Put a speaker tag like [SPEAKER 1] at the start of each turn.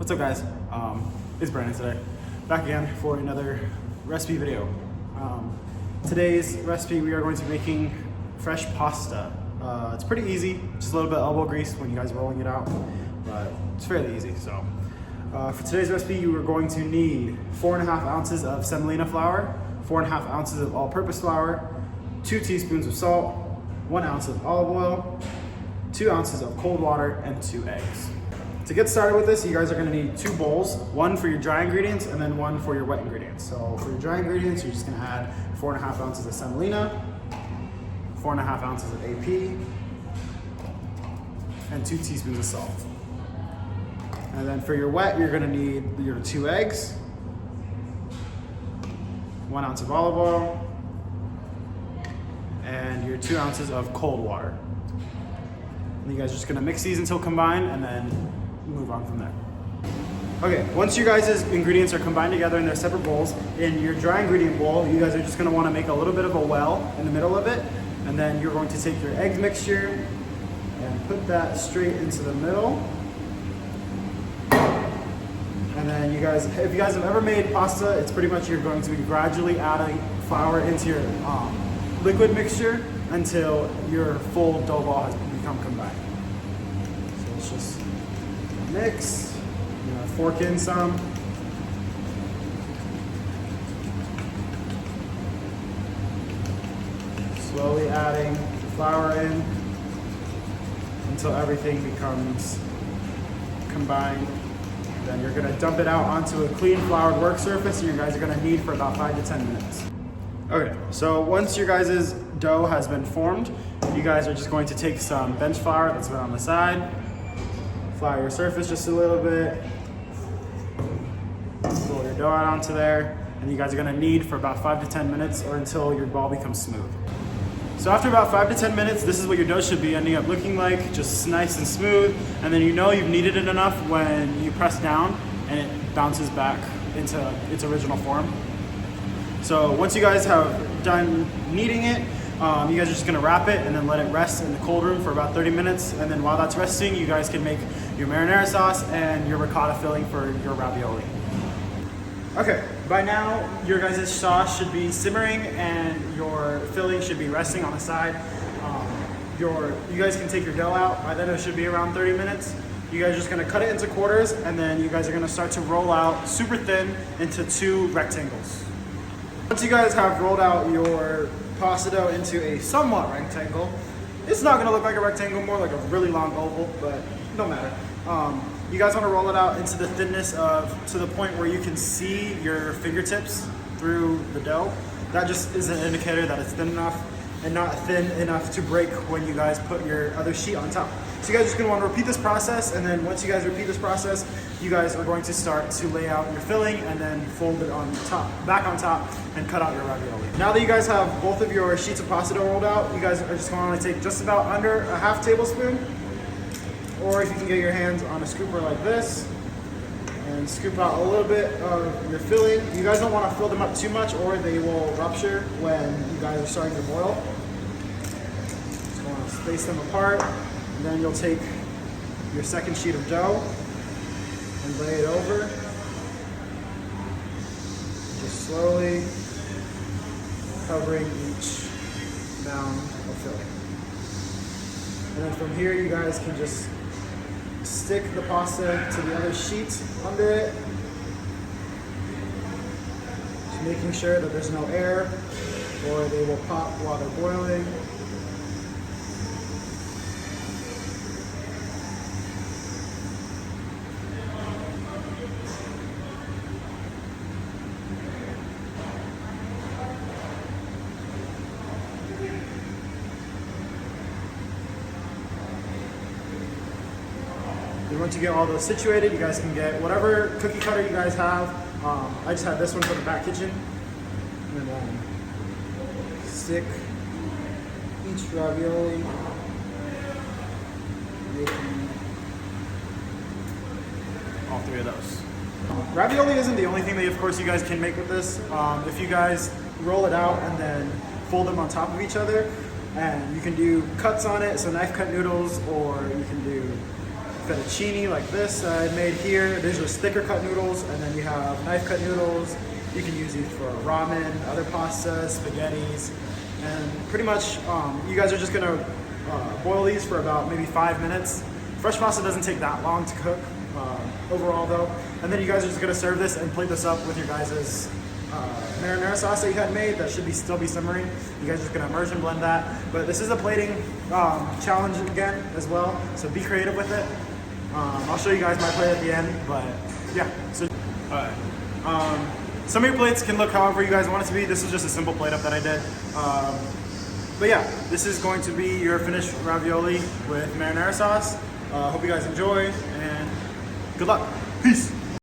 [SPEAKER 1] What's up guys, it's Brandon today, back again for another recipe video. Today's recipe we are going to be making fresh pasta. It's pretty easy, just a little bit of elbow grease when you guys are rolling it out, but it's fairly easy. So for today's recipe you are going to need 4.5 ounces of semolina flour, 4.5 ounces of all-purpose flour, 2 teaspoons of salt, 1 ounce of olive oil, 2 ounces of cold water, and 2 eggs. To get started with this, you guys are gonna need 2 bowls, one for your dry ingredients and then one for your wet ingredients. So for your dry ingredients, you're just gonna add 4.5 ounces of semolina, 4.5 ounces of AP, and 2 teaspoons of salt. And then for your wet, you're gonna need your 2 eggs, 1 ounce of olive oil, and your 2 ounces of cold water. And you guys are just gonna mix these until combined and then move on from there. Okay, once you guys' ingredients are combined together in their separate bowls, in your dry ingredient bowl, you guys are just gonna wanna make a little bit of a well in the middle of it, and then you're going to take your egg mixture and put that straight into the middle. And then you guys, if you guys have ever made pasta, it's pretty much you're going to be gradually adding flour into your liquid mixture until your full dough ball has become combined. So let's just mix, fork in some. Slowly adding the flour in until everything becomes combined. Then you're gonna dump it out onto a clean floured work surface, and you guys are gonna knead for about 5 to 10 minutes. Okay, so once your guys' dough has been formed, you guys are just going to take some bench flour that's been on the side, flour your surface just a little bit, roll your dough out onto there, and you guys are gonna knead for about 5 to 10 minutes or until your ball becomes smooth. So after about 5 to 10 minutes, this is what your dough should be ending up looking like, just nice and smooth. And then you know you've kneaded it enough when you press down and it bounces back into its original form. So once you guys have done kneading it, you guys are just gonna wrap it and then let it rest in the cold room for about 30 minutes. And then while that's resting, you guys can make your marinara sauce and your ricotta filling for your ravioli. Okay, by now your guys' sauce should be simmering and your filling should be resting on the side. You guys can take your dough out. By then it should be around 30 minutes. You guys are just gonna cut it into quarters, and then you guys are gonna start to roll out super thin into 2 rectangles. Once you guys have rolled out your pasta dough into a somewhat rectangle, it's not gonna look like a rectangle, more like a really long oval, but no matter. You guys want to roll it out into the thinness to the point where you can see your fingertips through the dough. That just is an indicator that it's thin enough and not thin enough to break when you guys put your other sheet on top. So you guys are just going to want to repeat this process, and then once you guys repeat this process, you guys are going to start to lay out your filling and then fold it on top, back on top, and cut out your ravioli. Now that you guys have both of your sheets of pasta dough rolled out, you guys are just going to take just about under a half tablespoon, or if you can get your hands on a scooper like this and scoop out a little bit of your filling. You guys don't want to fill them up too much or they will rupture when you guys are starting to boil. Just want to space them apart, and then you'll take your second sheet of dough and lay it over. Just slowly covering each mound of filling. And then from here you guys can just stick the pasta to the other sheet under it, just making sure that there's no air or they will pop while they're boiling. Once you get all those situated, you guys can get whatever cookie cutter you guys have. I just have this one for the back kitchen. And then stick each ravioli, making all 3 of those. Ravioli isn't the only thing that, of course, you guys can make with this. If you guys roll it out and then fold them on top of each other, and you can do cuts on it, so knife cut noodles, or you can do fettuccine like this that I made here. These are thicker cut noodles, and then you have knife cut noodles. You can use these for ramen, other pastas, spaghettis, and pretty much you guys are just gonna boil these for about maybe 5 minutes. Fresh pasta doesn't take that long to cook overall though. And then you guys are just gonna serve this and plate this up with your guys' marinara sauce that you had made that should still be simmering. You guys are just gonna immersion blend that. But this is a plating challenge again as well, so be creative with it. I'll show you guys my plate at the end, but yeah. So, some of your plates can look however you guys want it to be. This is just a simple plate up that I did. But yeah, this is going to be your finished ravioli with marinara sauce. Hope you guys enjoy, and good luck.